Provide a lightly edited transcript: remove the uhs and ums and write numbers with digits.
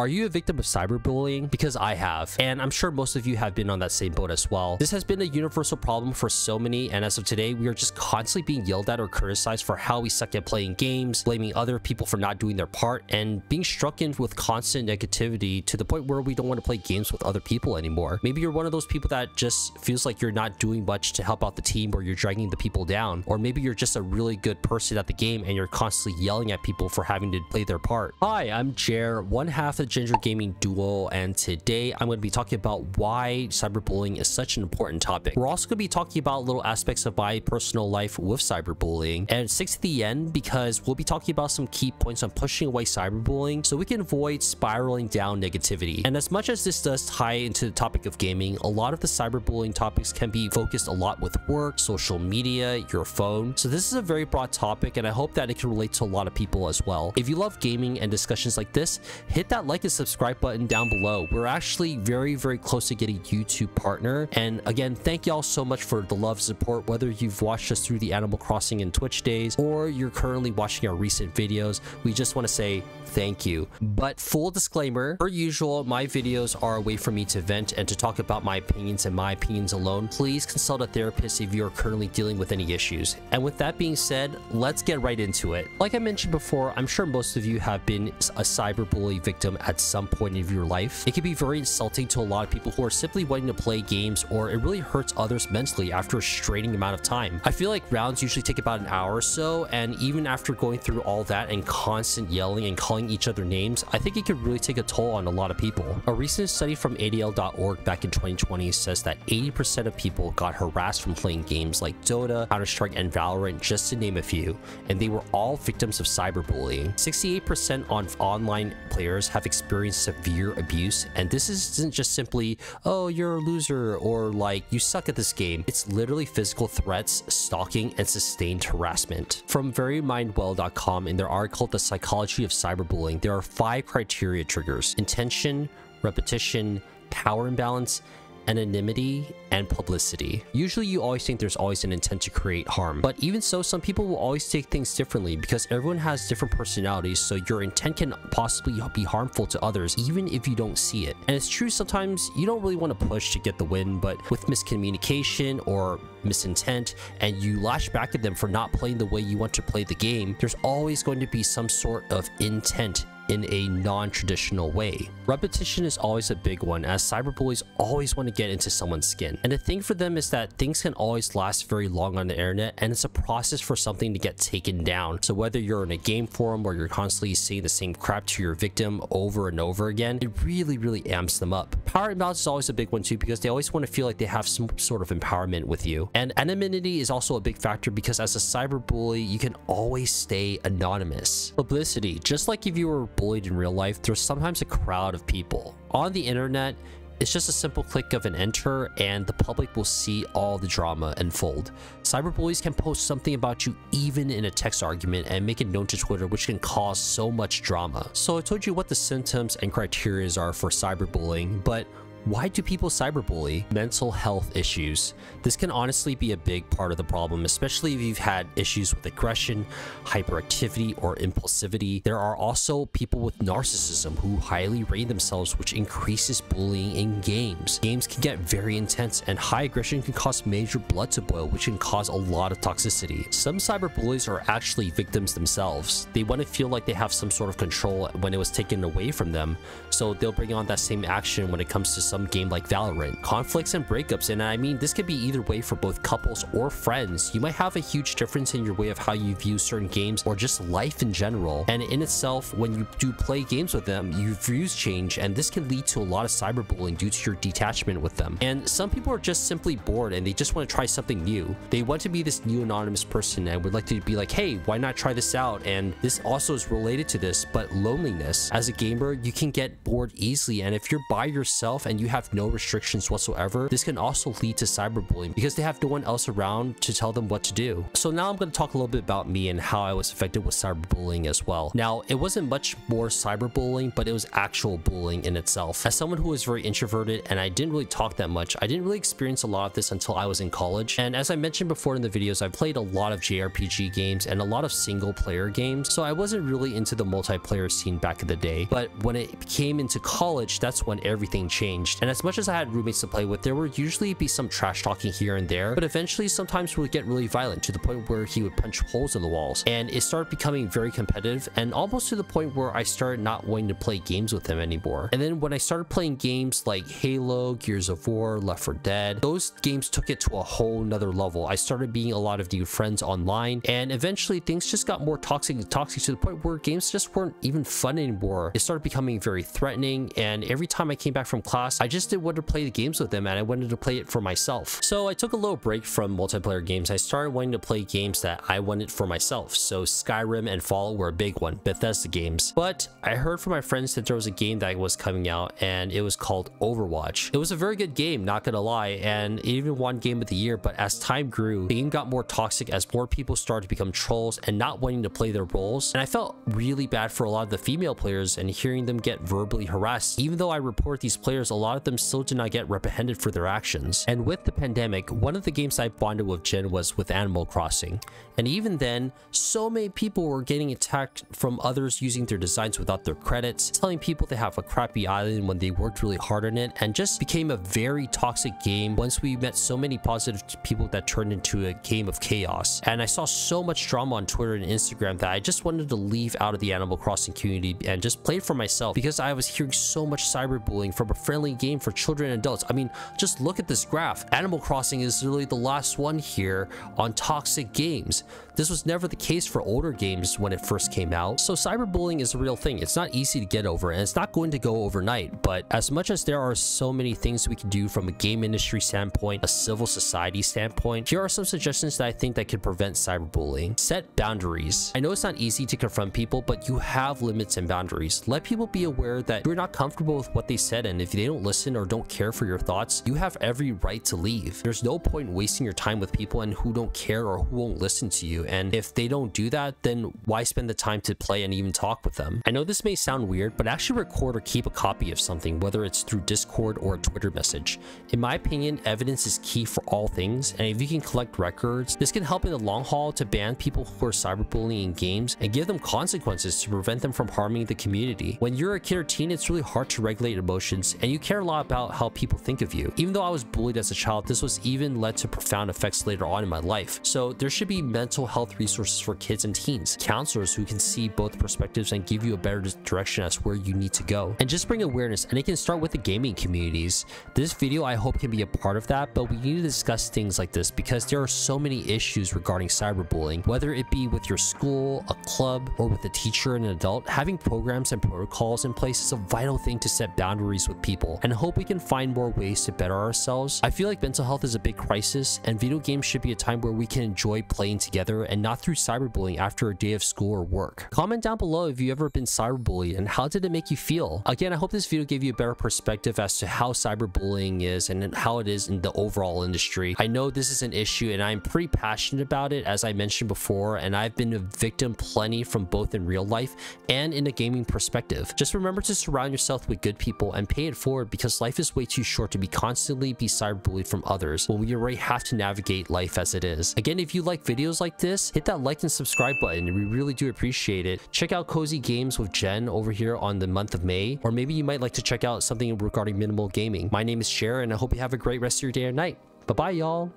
Are you a victim of cyberbullying? Because I have, and I'm sure most of you have been on that same boat as well. This has been a universal problem for so many, and as of today, we are just constantly being yelled at or criticized for how we suck at playing games, blaming other people for not doing their part, and being struck in with constant negativity to the point where we don't want to play games with other people anymore. Maybe you're one of those people that just feels like you're not doing much to help out the team, or you're dragging the people down, or maybe you're just a really good person at the game and you're constantly yelling at people for having to play their part. Hi, I'm Jer, one half of the Ginger Gaming duo, and today I'm going to be talking about why cyberbullying is such an important topic. We're also going to be talking about little aspects of my personal life with cyberbullying, and stick to the end because we'll be talking about some key points on pushing away cyberbullying so we can avoid spiraling down negativity. And as much as this does tie into the topic of gaming, a lot of the cyberbullying topics can be focused a lot with work, social media, your phone. So this is a very broad topic, and I hope that it can relate to a lot of people as well. If you love gaming and discussions like this, hit that like and subscribe button down below. We're actually very close to getting a YouTube partner, and again, thank y'all so much for the love and support, whether you've watched us through the Animal Crossing and Twitch days or you're currently watching our recent videos. We just want to say thank you. But full disclaimer, per usual, my videos are a way for me to vent and to talk about my opinions and my opinions alone. Please consult a therapist if you are currently dealing with any issues. And with that being said, let's get right into it. Like I mentioned before, I'm sure most of you have been a cyberbully victim at some point in your life. It can be very insulting to a lot of people who are simply wanting to play games, or it really hurts others mentally after a straining amount of time. I feel like rounds usually take about an hour or so, and even after going through all that and constant yelling and calling each other names, I think it could really take a toll on a lot of people. A recent study from ADL.org back in 2020 says that 80% of people got harassed from playing games like Dota, Counter-Strike, and Valorant, just to name a few, and they were all victims of cyberbullying. 68% of online players have experienced severe abuse, and this isn't just simply, oh, you're a loser, or like, you suck at this game. It's literally physical threats, stalking, and sustained harassment. From verymindwell.com, in their article, The Psychology of Cyberbullying, there are 5 criteria triggers: intention, repetition, power imbalance, anonymity, and publicity. Usually you always think there's always an intent to create harm, but even so, some people will always take things differently because everyone has different personalities, so your intent can possibly be harmful to others even if you don't see it. And it's true, sometimes you don't really want to push to get the win, but with miscommunication or misintent and you lash back at them for not playing the way you want to play the game, there's always going to be some sort of intent in a non-traditional way. Repetition is always a big one, as cyberbullies always want to get into someone's skin. And the thing for them is that things can always last very long on the internet, and it's a process for something to get taken down. So whether you're in a game forum where you're constantly saying the same crap to your victim over and over again, it really amps them up. Power imbalance is always a big one too, because they always want to feel like they have some sort of empowerment with you. And anonymity is also a big factor, because as a cyberbully, you can always stay anonymous. Publicity, just like if you were bullied in real life, there's sometimes a crowd of people. On the internet, it's just a simple click of an enter and the public will see all the drama unfold. Cyberbullies can post something about you even in a text argument and make it known to Twitter, which can cause so much drama. So I told you what the symptoms and criteria are for cyberbullying, but why do people cyberbully? Mental health issues. This can honestly be a big part of the problem, especially if you've had issues with aggression, hyperactivity, or impulsivity. There are also people with narcissism who highly rate themselves, which increases bullying in games. Games can get very intense, and high aggression can cause major blood to boil, which can cause a lot of toxicity. Some cyberbullies are actually victims themselves. They want to feel like they have some sort of control when it was taken away from them, so they'll bring on that same action when it comes to some game like Valorant. Conflicts and breakups, and I mean, this could be either way for both couples or friends. You might have a huge difference in your way of how you view certain games or just life in general, and in itself, when you do play games with them, your views change, and this can lead to a lot of cyberbullying due to your detachment with them. And some people are just simply bored and they just want to try something new. They want to be this new anonymous person and would like to be like, hey, why not try this out? And this also is related to this, but loneliness. As a gamer, you can get bored easily, and if you're by yourself and you have no restrictions whatsoever, this can also lead to cyberbullying because they have no one else around to tell them what to do. So now I'm going to talk a little bit about me and how I was affected with cyberbullying as well. Now, it wasn't much more cyberbullying, but it was actual bullying in itself. As someone who was very introverted and I didn't really talk that much, I didn't really experience a lot of this until I was in college. And as I mentioned before in the videos, I've played a lot of JRPG games and a lot of single player games, so I wasn't really into the multiplayer scene back in the day. But when it came into college, that's when everything changed. And as much as I had roommates to play with, there would usually be some trash talking here and there, but eventually sometimes we would get really violent to the point where he would punch holes in the walls, and it started becoming very competitive and almost to the point where I started not wanting to play games with him anymore. And then when I started playing games like Halo, Gears of War, Left 4 Dead, those games took it to a whole nother level. I started meeting a lot of new friends online, and eventually things just got more toxic to the point where games just weren't even fun anymore. It started becoming very threatening, and every time I came back from class, I just didn't want to play the games with them, and I wanted to play it for myself. So I took a little break from multiplayer games. I started wanting to play games that I wanted for myself. So Skyrim and Fallout were a big one, Bethesda games. But I heard from my friends that there was a game that was coming out, and it was called Overwatch. It was a very good game, not gonna lie, and it even won Game of the Year. But as time grew, the game got more toxic as more people started to become trolls and not wanting to play their roles. And I felt really bad for a lot of the female players and hearing them get verbally harassed. Even though I report these players, a lot of them still did not get reprehended for their actions. And with the pandemic, one of the games I bonded with Jen was with Animal Crossing. And even then, so many people were getting attacked from others using their designs without their credits, telling people they have a crappy island when they worked really hard on it, and just became a very toxic game once we met so many positive people that turned into a game of chaos. And I saw so much drama on Twitter and Instagram that I just wanted to leave out of the Animal Crossing community and just play it for myself because I was hearing so much cyberbullying from a friendly game for children and adults. I mean, just look at this graph. Animal Crossing is literally the last one here on toxic games. This was never the case for older games when it first came out. So cyberbullying is a real thing. It's not easy to get over, and it's not going to go overnight. But as much as there are so many things we can do from a game industry standpoint, a civil society standpoint, here are some suggestions that I think that could prevent cyberbullying. Set boundaries. I know it's not easy to confront people, but you have limits and boundaries. Let people be aware that you're not comfortable with what they said, and if they don't listen or don't care for your thoughts, you have every right to leave. There's no point in wasting your time with people and who don't care or who won't listen to you. And if they don't do that, then why spend the time to play and even talk with them? I know this may sound weird, but actually record or keep a copy of something, whether it's through Discord or a Twitter message. In my opinion, evidence is key for all things, and if you can collect records, this can help in the long haul to ban people who are cyberbullying in games and give them consequences to prevent them from harming the community. When you're a kid or teen, it's really hard to regulate emotions, and you care a lot about how people think of you. Even though I was bullied as a child, this was even led to profound effects later on in my life. So there should be mental health resources for kids and teens, counselors who can see both perspectives and give you a better direction as where you need to go, and just bring awareness. And it can start with the gaming communities. This video I hope can be a part of that, but we need to discuss things like this because there are so many issues regarding cyberbullying, whether it be with your school, a club, or with a teacher and an adult. Having programs and protocols in place is a vital thing to set boundaries with people, and I hope we can find more ways to better ourselves. I feel like mental health is a big crisis, and video games should be a time where we can enjoy playing together and not through cyberbullying after a day of school or work. Comment down below if you've ever been cyberbullied and how did it make you feel. Again, I hope this video gave you a better perspective as to how cyberbullying is and how it is in the overall industry. I know this is an issue and I'm pretty passionate about it, as I mentioned before, and I've been a victim plenty from both in real life and in a gaming perspective. Just remember to surround yourself with good people and pay it forward, because life is way too short to be constantly cyberbullied from others when we already have to navigate life as it is. Again, if you like videos like this, hit that like and subscribe button. We really do appreciate it. Check out Cozy Games with Jen over here on the month of May, or maybe you might like to check out something regarding minimal gaming. My name is Cher, and I hope you have a great rest of your day or night. Bye-bye, y'all.